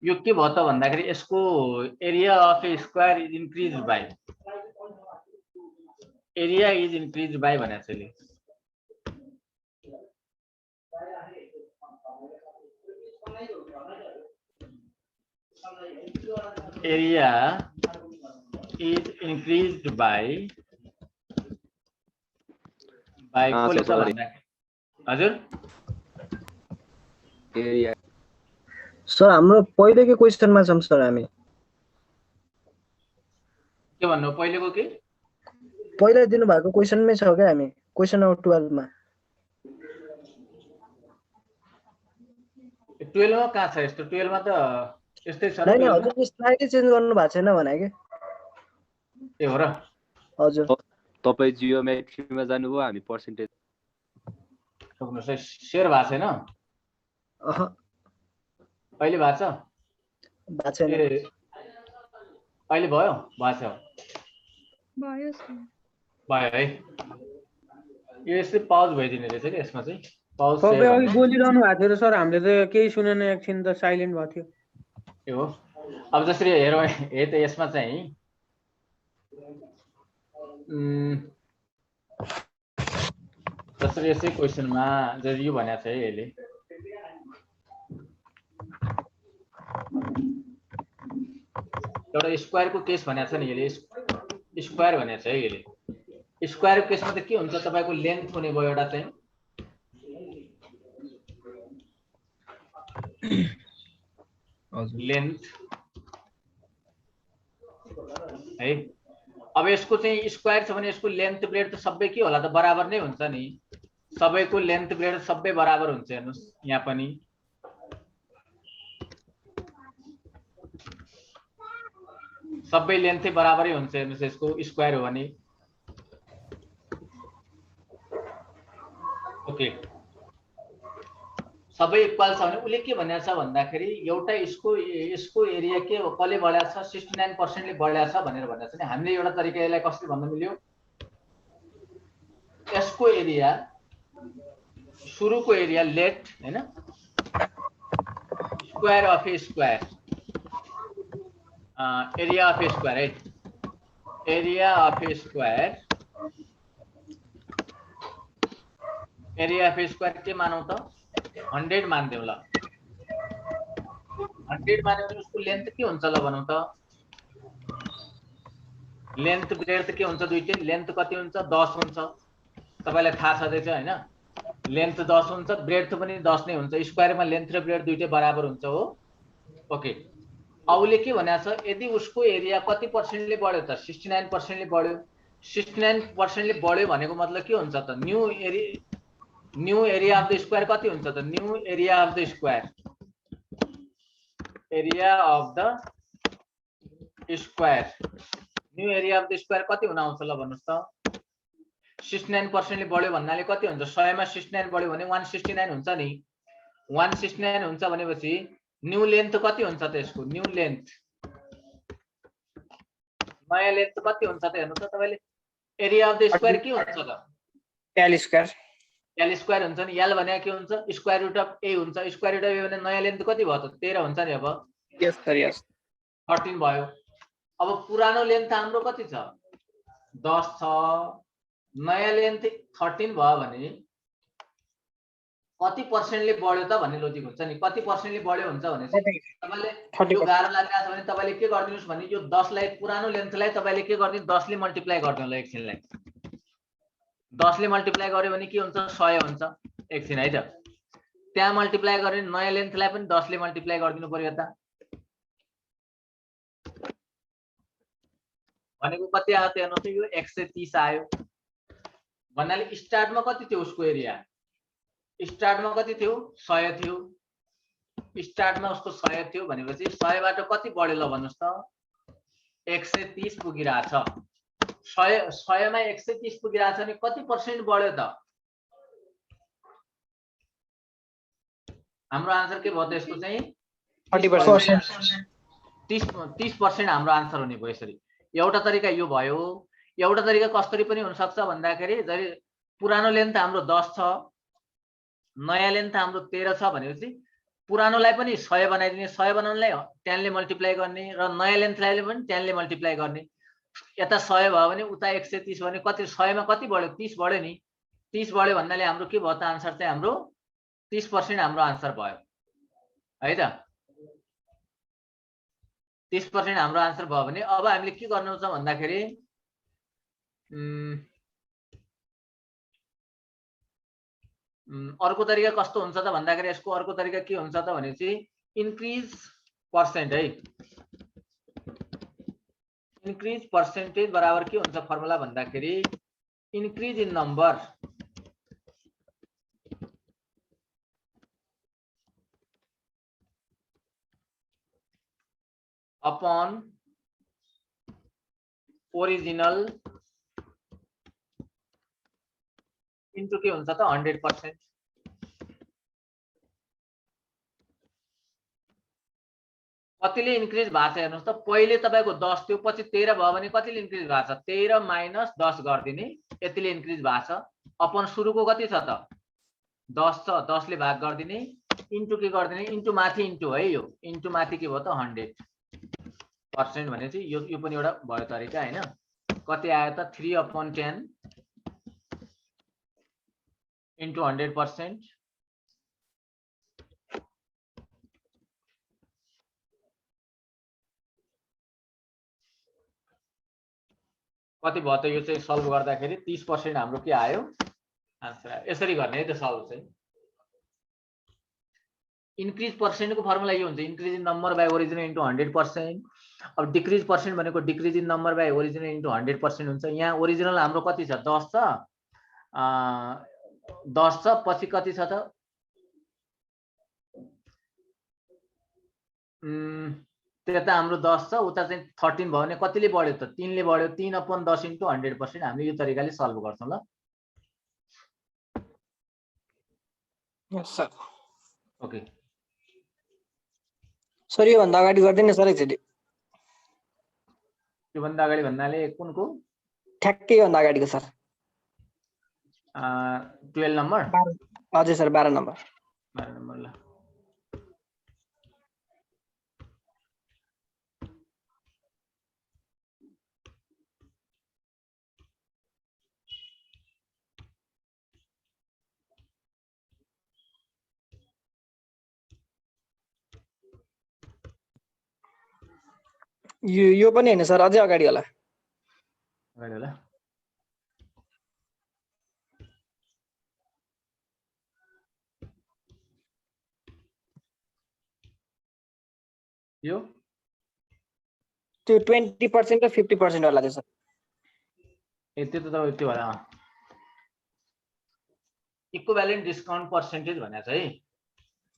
यो के भयो त भन्दाखेरि यसको area of A square is increase by भनेको छ यसले। एरिया इज इन्क्रिज्ड बाई कसले छ भन्दाखेरि हजुर एरिया सर हाम्रो पहिलेको क्वेसनमा छौँ सर हामी। के भन्नु पहिलेको के पहिला दिनुभएको क्वेसनमै छ क्या हामी, क्वेसन नम्बर 12 मा। 12 मा कहाँ छ यस्तो? 12 मा त यस्तै छ हैन हजुरले स्लाइडै चेन्ज गर्नु भएको छैन भने के? ए हो र? हजुर तपाई जियोमेट्रीमा जानुभयो, हामी पर्सेन्टेज शेयर भएको छैन अह अहिले भएको छ? भएको छैन। अहिले भयो? भएको छ भयो सर। भयो है। यो यसै पाउज भइदिने रहेछ कि यसमा चाहिँ पाउज तपाईँ अघि बोलिरहनु भएको थियो र सर, हामीले त केही सुनेन, एकछिन त साइलेन्ट भएको थियो। ए हो। अब जसरी हेरौँ हे त यसमा चाहिँ जसरी यसै क्वेसनमा जसरी यो भनेको छ है यसले एउटा स्क्वायरको केस भनेको छ नि, यसले स्क्वायर भनेको छ है यसले। स्क्वायरको केसमा त के हुन्छ तपाईको लेन्थ हुने भयो एउटा चाहिँ लेन्थ है। अब यसको चाहिँ स्क्वायर छ भने यसको लेन्थ ब्रेड त सबै के होला त बराबर नै हुन्छ नि। सबैको लेन्थ ब्रेड सबै बराबर हुन्छ। हेर्नुस् यहाँ पनि सबै लेन्थै बराबरै हुन्छ। हेर्नुस् यसको स्क्वायर हो भने ओके सबै इक्वल छ भने उसले के भनेको छ भन्दाखेरि एउटा यसको एरिया के कसले बढाएको छ 69% ले बढाएको छ भनेर भनेको छ नि। हामीले एउटा तरिका यसलाई कसरी भन्न मिल्यो, यसको एरिया सुरुको एरिया लेट हैन square of A square area of A square है। एरिया अफ ए स्क्वायर के मानौं त 100 मान्दियौ ल। 100 मान्यो भने उसको लेन्थ के हुन्छ ल भनौं त। लेन्थ ब्रेड्थ के हुन्छ दुईटै? लेन्थ कति हुन्छ 10 हुन्छ। तपाईलाई थाहा छदै छ हैन? लेन्थ 10 हुन्छ, ब्रेड्थ पनि 10 नै हुन्छ। स्क्वायरमा लेन्थ र ब्रेड्थ दुईटै बराबर हुन्छ हो। ओके अउले के भनेको छ यदि उसको एरिया कति पर्सेन्टले बढ्यो त 69% ले बढ्यो। 69% ले बढ्यो भनेको मतलब के हुन्छ त new area of the square कति हुन्छ त? New area of the square new area of the square कति हुन आउँछ ल भन्नुस् त। 69% ले बढ्यो भन्नाले कति हुन्छ? 100 मा 69 बढ्यो भने 169 हुन्छ नि। 169 हुन्छ भनेपछि न्यू लेन्थ कति हुन्छ त यसको? न्यू लेन्थ नयाँ लेन्थ कति हुन्छ त? हेर्नु त तपाईले एरिया अफ द स्क्वायर के हुन्छ त? एल स्क्वायर स्क्वायर हुन्छ नि। एल भने के हुन्छ? स्क्वायर रुट अफ ए हुन्छ। स्क्वायर रुट अफ ए भने नयाँ लेन्थ कति भयो त? 13 हुन्छ नि। अब यस सर यस 13 भयो। अब पुरानो लेन्थ हाम्रो कति छ? 10 छ। नयाँ लेन्थ 13 भयो भने कति पर्सेन्टले बढ्यो त भन्ने लोजिक हुन्छ नि। कति पर्सेन्टले बढ्यो हुन्छ भने तपाईले यो गाह्रो लागिरहेछ भने तपाईले के गर्दिनुस् भने यो 10 लाई पुरानो लेन्थलाई तपाईले के गर्दिनु 10 ले मल्टिप्लाई गर्दिनु ल एकछिनलाई। 10 ले मल्टिप्लाई गर्यो भने के हुन्छ? 100 हुन्छ। एकछिन है त त्यहाँ मल्टिप्लाई गर्ने नयाँ लेन्थलाई पनि 10 ले मल्टिप्लाई गर्दिनु पर्यो त। भनेको कति आयो त हेर्नुस् यो 130 आयो। भन्नाले स्टार्टमा कति थियो उसको एरिया? स्टार्टमा कति थियो? 100 थियो। स्टार्टमा उसको 100 थियो भनेपछि 100 बाट कति बढ्यो ल भन्नुस् त? 130 पुगिरहेछ। 100 मा 130 पुगिरहेछ भने कति पर्सेन्ट बढ्यो त? हाम्रो आन्सर के भयो त यसको चाहिँ 30%। 30% हाम्रो आन्सर हुने भयो यसरी। एउटा तरिका यो भयो। एउटा तरिका कसरी पनि हुन सक्छ भन्दाखेरि जरी पुरानो लेन्थ हाम्रो 10 छ, नयाँ लेन्थ हाम्रो 13 छ भनेपछि पुरानोलाई पनि 100 बनाइदिने, 100 बनाउनलाई 10 ले मल्टिप्लाई गर्ने र नयाँ लेन्थलाई पनि 10 ले मल्टिप्लाई गर्ने। यता 100 भयो भने उता 130 भने कति 100 मा कति बढ्यो 30 बढ्यो नि। 30 बढ्यो भन्नाले हाम्रो के भयो त आन्सर चाहिँ हाम्रो 30% हाम्रो आन्सर भयो है त। 30% हाम्रो आन्सर भयो भने अब हामीले के गर्नु छ भन्दाखेरि अर्को तरिका कस्तो हुन्छ त भन्दाखेरि यसको अर्को तरिका के हुन्छ त भनेपछि इन्क्रिज पर्सेन्ट है। इन्क्रिज पर्सेन्टेज बराबर के हुन्छ फर्मुला भन्दाखेरि increase in number upon original into के हुन्छ त 100%। कतिले इन्क्रिज भएको छ हेर्नुस् त। पहिले तपाईको 10 थियो पछि 13 भयो भने कतिले इन्क्रिज भएको छ 13 माइनस 10 गरिदिने यतिले इन्क्रिज भएको छ। अपन सुरुको कति छ त 10 छ 10 ले भाग गरिदिने इन्टु के गरिदिने इन्टु माथि इन्टु है। यो इन्टु माथि के भयो त 100% भनेपछि यो पनि एउटा भयो तरिका हैन। कति आयो त 3/10 इन्टु 100%। कति भयो त यो चाहिँ सल्भ गर्दाखेरि 30% हाम्रो के आयो आन्सर आयो। यसरी गर्ने है त सल्भ चाहिँ। इन्क्रिज पर्सेन्ट को फर्मुला यो हुन्छ increase in number by original into 100%। अब डिक्रिज पर्सेन्ट भनेको decrease in number by original into 100% हुन्छ। यहाँ ओरिजिनल हाम्रो कति छ 10 छ 10 छ पछि कति छ त त्यता हाम्रो 10 छ उता चाहिँ 13 भयो भने कतिले बढ्यो त 3 ले बढ्यो। 3/10 इन्टु 100% हामीले यो तरिकाले सल्भ गर्छौं ल। यस सर। ओके सर यो भन्दा अगाडि गर्दिन सर एकचोटि। यो भन्दा अगाडि भन्नाले कुनको ठ्याक्कै भन्दा अगाडिको सर 12 नम्बर। हजुर सर 12 नम्बर। 12 नम्बर ल। यो पनि हैन सर अझै अगाडि होला। अगाडि होला यो त्यो 20% र 50% वाला थियो सर। ए त्यो त त्यो होला इक्विभ्यालेन्ट डिस्काउन्ट पर्सेन्टेज भनेको छ है।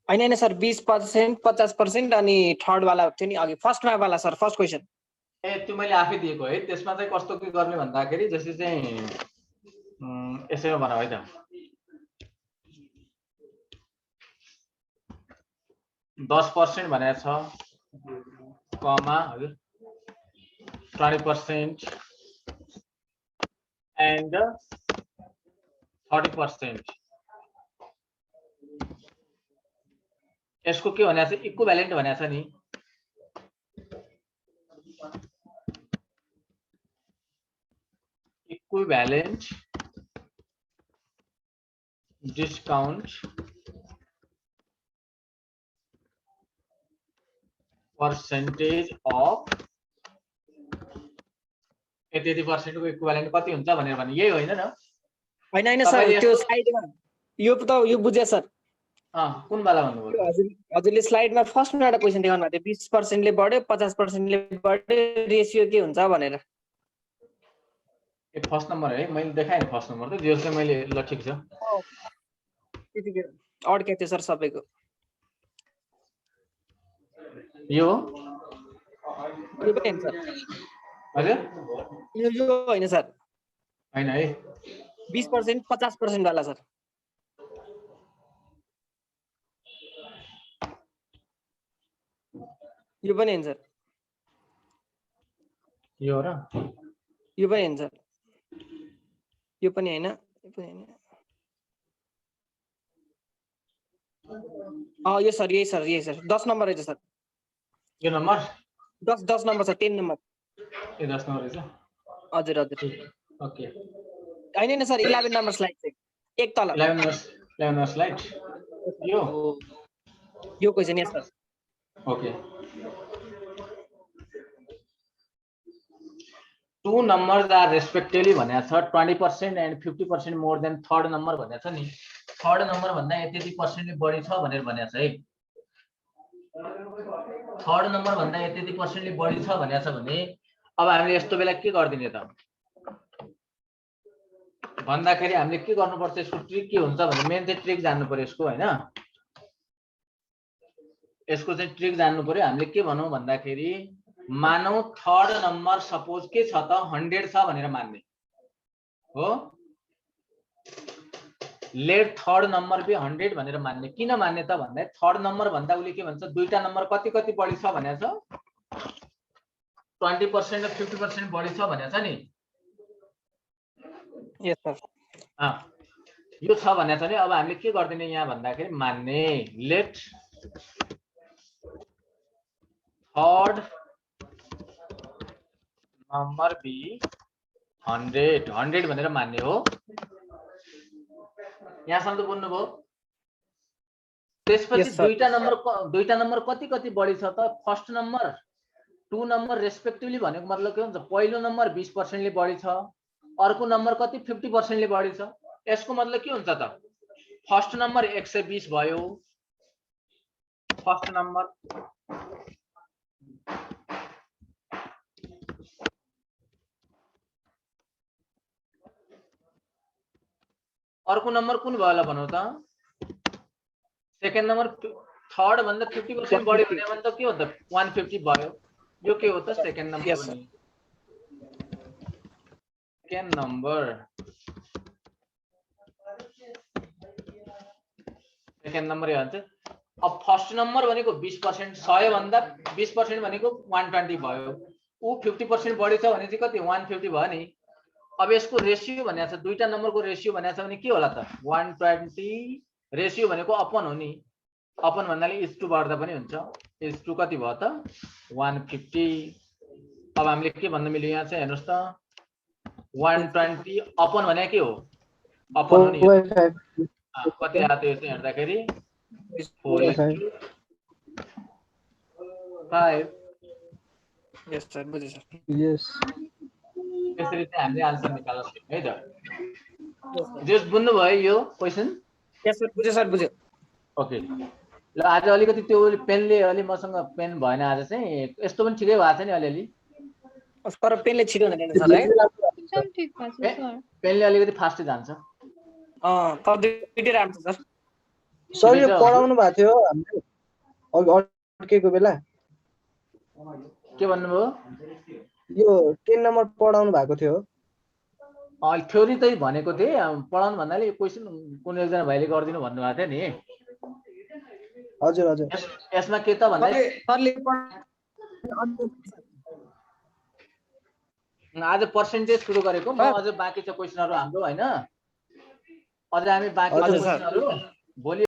हैन हैन सर 20% 50% अनि थर्ड वाला थियो नि अघि फर्स्टमा वाला सर फर्स्ट क्वेशन। ए त्यो मैले आफै दिएको है। त्यसमा चाहिँ कस्तो के गर्ने भन्दाखेरि जस्तै चाहिँ यसैमा बनाऊ है त 10% भनेको छ कमा हजुर 20% and 30%। यसको के भनेको छ इक्विभ्यालेन्ट भनेको छ नि। इक्विभ्यालेन्ट डिस्काउन्ट पर्सेन्टेज अफ यति पर्सेन्टको इक्विभ्यालेन्ट कति हुन्छ भनेर भने यही होइन न। हैन हैन सर त्यो स्लाइडमा यो त यो बुझे सर। कुन वाला भन्नुभयो हजुरले स्लाइडमा फर्स्टमा एउटा क्वेशन देखाउनु भएको थियो 20% ले बढ्यो 50% ले बढ्यो रेशियो के हुन्छ भनेर। ए फर्स्ट नम्बर है मैले देखाएँ नि फर्स्ट नम्बर त जो चाहिँ मैले ल ठिक छ त्यतिकै अड्के थियो सर सबैको। यो यो पनि हैन सर। हजुर यो हैन सर हैन है 20% 50% वाला सर। यो पनि हैन सर। यो र यो पनि हैन सर। यो पनि हैन यो पनि हैन। यस सर, यही सर 10 नम्बर रहेछ सर। यो नम्बर 10 नम्बर छ, 10 नम्बर। ए 10 नम्बर रहेछ। हजुर हजुर ओके होइन सर, 11 नम्बर स्लाइड चाहिँ एक तल 11 नम्बर स्लाइड यो question. Yes sir. Okay two numbers are respectively भनेको छ 20% and 50% more than third number भनेको छ नि। थर्ड नम्बर भन्दा यति पर्सेन्टले बढी छ भनेर भनेको छ है। थर्ड नम्बर भन्दा यति पर्सेन्टले बढी छ भनेको छ भने अब हामीले यस्तो बेला के गर्दिने त भन्दाखेरि हामीले के गर्नुपर्छ, यसको ट्रिक के हुन्छ भने मेन चाहिँ ट्रिक जान्नु पर्यो यसको हैन। यसको चाहिँ ट्रिक जान्नु पर्यो। हामीले के भनौं भन्दाखेरि मानौ थर्ड नम्बर सपोज के छ त 100 छ भनेर मान्ने हो। लेट थर्ड नम्बर बी 100 भनेर मान्ने। किन मान्ने त भन्दा थर्ड नम्बर भन्दा उले के भन्छ दुईटा नम्बर कति बढी छ भनेको छ 20% र 50% बढी छ भनेको छ नि। यस सर। यो छ भनेको छ नि। अब हामीले के गर्दिने यहाँ भन्दाखेरि मान्ने लेट थर्ड नम्बर बी 100 भनेर मान्ने हो। यहाँसम्म त बुझ्नुभयो। त्यसपछि दुईटा नम्बर कति बढी छ त फर्स्ट नम्बर 2 नम्बर रेस्पेक्टिभली भनेको मतलब के हुन्छ पहिलो नम्बर 20% ले बढी छ, अर्को नम्बर कति 50% ले बढी छ। यसको मतलब के हुन्छ त फर्स्ट नम्बर 120 भयो। फर्स्ट नम्बर अर्को नम्बर कुन भयो होला भनौं त सेकेन्ड नम्बर। थर्ड भन्दा 50% बढी हुने भने त के हो त 150 भयो। यो के हो त सेकेन्ड नम्बर हो नि। सेकेन्ड नम्बर यो हुन्छ। अब फर्स्ट नम्बर भनेको 20% 100 भन्दा 20% भनेको 120 भयो। उ 50% बढी छ भने चाहिँ कति 150 भयो नि। अब यसको रेशियो भनेको छ दुईटा नम्बरको रेशियो भनेको छ भने के होला त 120 रेशियो भनेको अपन हो नि। अपन भन्नाले इज टु बढ्दा पनि हुन्छ। इज टु कति भयो त 150। अब हामीले के भन्न मिल्यो यहाँ चाहिँ हेर्नुस् त 120 अपन भने के हो अपन हो नि। कति आयो त यो चाहिँ हेर्दाखेरि 4:5। यस सर, बुझे सर। यस यसरी चाहिँ हामीले आन्सर निकाल्न सक्छौं है त। जस बुझ्नु भयो यो क्वेशन। यस सर, बुझे सर, बुझे। ओके ल आज अलिकति त्यो पेनले अलि मसँग पेन भएन आज चाहिँ। यस्तो पनि ठिकै भएको छ नि अलिअलि। तर पेनले छिटो हुँदैन सर है। एकदम ठिक भएको छ सर। पेनले अलिकति फास्ट जान्छ। तर दुईटै राम्रो छ सर। सर यो पढाउनु भएको थियो हामीले अड्केको बेला। के भन्नुभयो? यो 10 नम्बर पढाउनु भएको थियो। थ्योरी चाहिँ भनेको थिए पढाउनु भन्नाले यो क्वेशन कुन एकजना भाइले गरिदिनु भन्नुभएको थियो नि। हजुर हजुर। यसमा के त भन्दा आज पर्सेन्टेज सुरु गरेको म। अझ बाँकी छ क्वेशनहरु हाम्रो हैन। अझ हामी बाँकी छ क्वेशनहरु भोलि